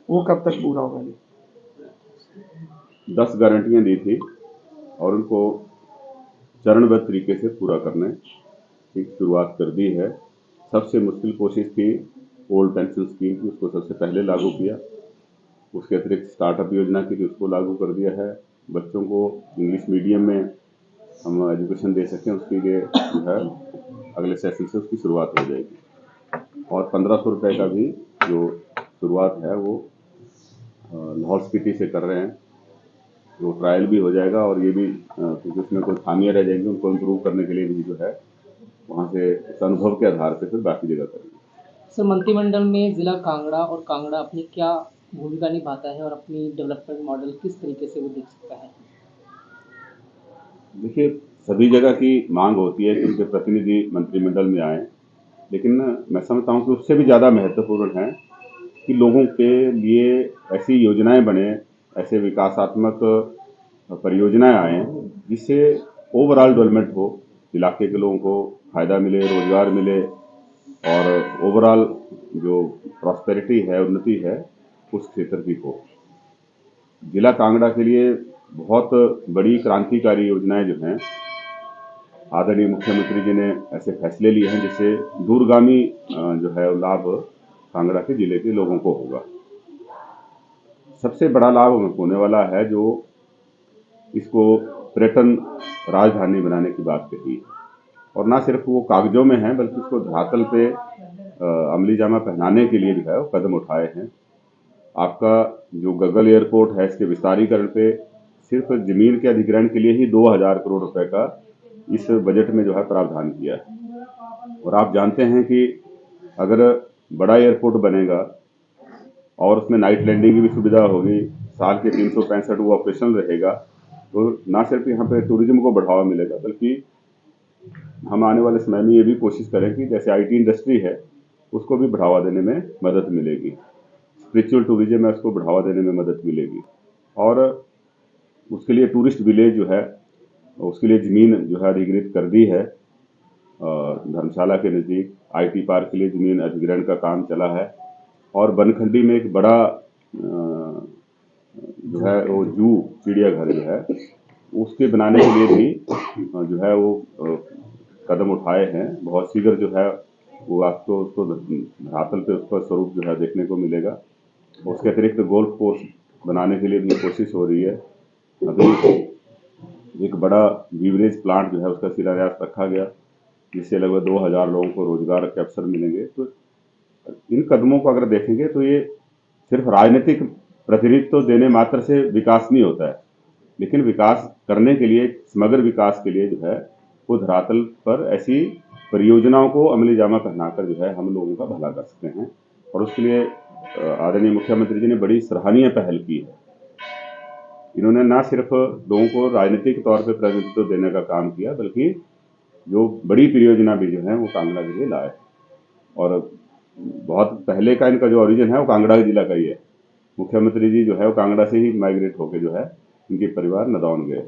वो कब तक पूरा होगा जी? 10 गारंटियां दी थी और उनको चरणबद्ध तरीके से पूरा करने की शुरुआत कर दी है। सबसे मुश्किल कोशिश थी ओल्ड पेंशन स्कीम की, उसको सबसे पहले लागू किया। उसके अतिरिक्त स्टार्टअप योजना की थी, उसको लागू कर दिया है। बच्चों को इंग्लिश मीडियम में हम एजुकेशन दे सकें, उसके लिए जो है अगले सेशन से उसकी शुरुआत हो जाएगी। और 1500 रुपये का भी जो शुरुआत है वो लाहौल स्पीति से कर रहे हैं। वो ट्रायल भी हो जाएगा और ये भी क्योंकि उसमें कोई खामियां रह जाएंगी उनको इम्प्रूव करने के लिए भी जो है वहाँ से उस अनुभव के आधार पे फिर बाकी जगह करेंगे। सर, मंत्रिमंडल में जिला कांगड़ा और कांगड़ा अपनी क्या भूमिका निभाता है और अपनी डेवलपमेंट मॉडल किस तरीके से वो देख सकता है? देखिए, सभी जगह की मांग होती है कि उनके प्रतिनिधि मंत्रिमंडल में आए, लेकिन मैं समझता हूँ कि उससे भी ज़्यादा महत्वपूर्ण है कि लोगों के लिए ऐसी योजनाएं बने, ऐसे विकासात्मक परियोजनाएं आए जिससे ओवरऑल डेवलपमेंट हो, इलाके के लोगों को फायदा मिले, रोजगार मिले और ओवरऑल जो प्रॉस्पेरिटी है, उन्नति है, उस क्षेत्र की हो। जिला कांगड़ा के लिए बहुत बड़ी क्रांतिकारी योजनाएं जो हैं, आदरणीय मुख्यमंत्री जी ने ऐसे फैसले लिए हैं जिससे दूरगामी जो है लाभ कांगड़ा के जिले के लोगों को होगा। सबसे बड़ा लाभ होने वाला है जो इसको पर्यटन राजधानी बनाने की बात कही, और ना सिर्फ वो कागजों में है बल्कि उसको धरातल पे अमली जामा पहनाने के लिए जो है वो कदम उठाए हैं। आपका जो गगल एयरपोर्ट है, इसके विस्तारीकरण पे सिर्फ जमीन के अधिग्रहण के लिए ही 2000 करोड़ रुपए का इस बजट में जो है प्रावधान किया है। और आप जानते हैं कि अगर बड़ा एयरपोर्ट बनेगा और उसमें नाइट लैंडिंग की भी सुविधा होगी, साल के 365 वो ऑपरेशनल रहेगा, तो ना सिर्फ यहाँ पे टूरिज्म को बढ़ावा मिलेगा बल्कि हम आने वाले समय में ये भी कोशिश करें कि जैसे आईटी इंडस्ट्री है उसको भी बढ़ावा देने में मदद मिलेगी, स्पिरिचुअल टूरिज्म है उसको बढ़ावा देने में मदद मिलेगी। और उसके लिए टूरिस्ट विलेज जो है उसके लिए ज़मीन जो है अधिग्रहित कर दी है। धर्मशाला के नज़दीक आईटी पार्क के लिए ज़मीन अधिग्रहण का काम चला है और बनखंडी में एक बड़ा जो है वो जू चिड़ियाघर जो है उसके बनाने के लिए भी जो है वो कदम उठाए हैं। बहुत शीघ्र जो है वो आपको उसको धरातल पे उसका स्वरूप जो है देखने को मिलेगा। उसके अतिरिक्त गोल्फ कोर्स बनाने के लिए भी कोशिश हो रही है। अभी एक बड़ा बीवरेज प्लांट जो है उसका शिलान्यास रखा गया जिससे लगभग 2000 लोगों को रोजगार के अवसर मिलेंगे। तो इन कदमों को अगर देखेंगे तो ये सिर्फ राजनीतिक प्रतिनिधित्व देने मात्र से विकास नहीं होता है, लेकिन विकास करने के लिए, समग्र विकास के लिए जो है वो धरातल पर ऐसी परियोजनाओं को अमली जामा पहनाकर जो है हम लोगों का भला कर सकते हैं। और उसके लिए आदरणीय मुख्यमंत्री जी ने बड़ी सराहनीय पहल की है। इन्होंने ना सिर्फ लोगों को राजनीतिक तौर पर प्रतिनिधित्व देने का काम किया बल्कि जो बड़ी परियोजना भी जो है वो कांगड़ा के लिए लाए। और बहुत पहले का इनका जो ओरिजिन है वो कांगड़ा जिला का ही है। मुख्यमंत्री जी जो है वो कांगड़ा से ही माइग्रेट होकर जो है इनके परिवार नदौन गए।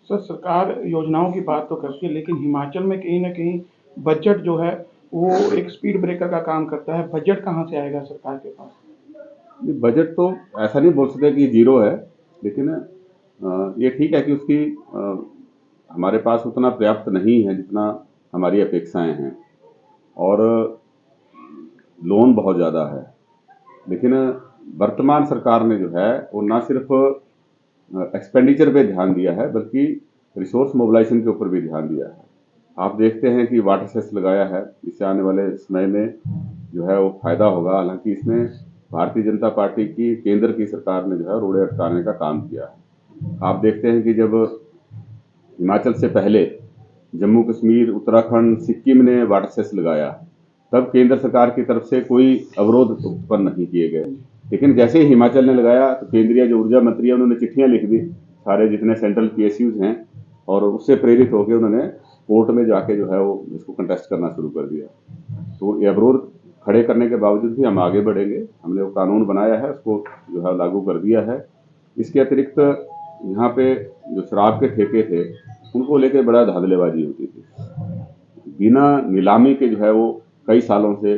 सर, सरकार योजनाओं की बात तो करती है लेकिन हिमाचल में कहीं ना कहीं बजट जो है वो एक स्पीड ब्रेकर का काम करता है। बजट कहाँ से आएगा सरकार के पास? बजट तो ऐसा नहीं बोल सकते कि जीरो है, लेकिन ये ठीक है कि उसकी हमारे पास उतना पर्याप्त नहीं है जितना हमारी अपेक्षाएं हैं और लोन बहुत ज़्यादा है। लेकिन वर्तमान सरकार ने जो है वो ना सिर्फ एक्सपेंडिचर पे ध्यान दिया है बल्कि रिसोर्स मोबिलाइजेशन के ऊपर भी ध्यान दिया है। आप देखते हैं कि वाटर सेस लगाया है, इससे आने वाले समय में जो है वो फायदा होगा। हालांकि इसमें भारतीय जनता पार्टी की केंद्र की सरकार ने जो है रोड़े अटकाने का काम किया है। आप देखते हैं कि जब हिमाचल से पहले जम्मू कश्मीर, उत्तराखंड, सिक्किम ने वाटर सेस लगाया तब केंद्र सरकार की तरफ से कोई अवरोध उत्पन्न नहीं किए गए, लेकिन जैसे ही हिमाचल ने लगाया तो केंद्रीय जो ऊर्जा मंत्री है उन्होंने चिट्ठियां लिख दी सारे जितने सेंट्रल पीएसयूज हैं और उससे प्रेरित होकर उन्होंने कोर्ट में जाके जो है वो इसको कंटेस्ट करना शुरू कर दिया। तो ये अवरोध खड़े करने के बावजूद भी हम आगे बढ़ेंगे। हमने वो कानून बनाया है, उसको जो है लागू कर दिया है। इसके अतिरिक्त यहाँ पे जो शराब के ठेके थे उनको लेकर बड़ा धांधलेबाजी होती थी। बिना नीलामी के जो है वो कई सालों से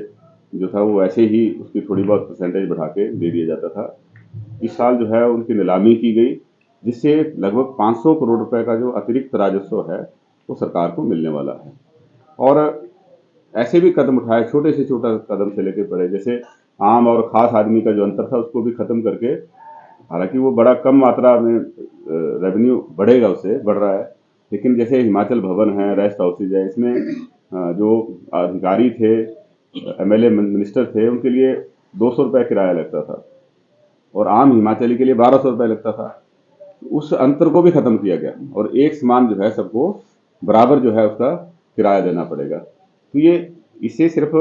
जो था वो ऐसे ही उसकी थोड़ी बहुत परसेंटेज बढ़ा के दे दिया जाता था। इस साल जो है उनकी नीलामी की गई, जिससे लगभग 500 करोड़ रुपए का जो अतिरिक्त राजस्व है वो सरकार को मिलने वाला है। और ऐसे भी कदम उठाए, छोटे से छोटा कदम से लेके बड़े, जैसे आम और खास आदमी का जो अंतर था उसको भी खत्म करके, हालांकि वो बड़ा कम मात्रा में रेवेन्यू बढ़ेगा, उससे बढ़ रहा है, लेकिन जैसे हिमाचल भवन है, रेस्ट हाउसेज है, इसमें जो अधिकारी थे, एमएलए मिनिस्टर थे, उनके लिए 200 रुपये किराया लगता था और आम हिमाचली के लिए 1200 रुपये लगता था। उस अंतर को भी खत्म किया गया और एक समान जो है सबको बराबर जो है उसका किराया देना पड़ेगा। तो ये इससे सिर्फ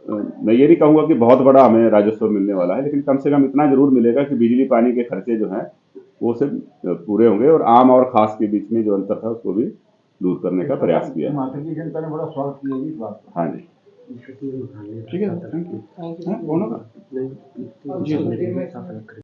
मैं ये नहीं कहूँगा कि बहुत बड़ा हमें राजस्व मिलने वाला है, लेकिन कम से कम इतना जरूर मिलेगा कि बिजली पानी के खर्चे जो हैं वो सब पूरे होंगे और आम और खास के बीच में जो अंतर था उसको भी दूर करने का प्रयास किया। हिमाचल की जनता ने बड़ा स्वागत किया जी इस बात का। हाँ जी, ठीक है, थैंक यू। Thank you. हाँ, बोलो ना। जी।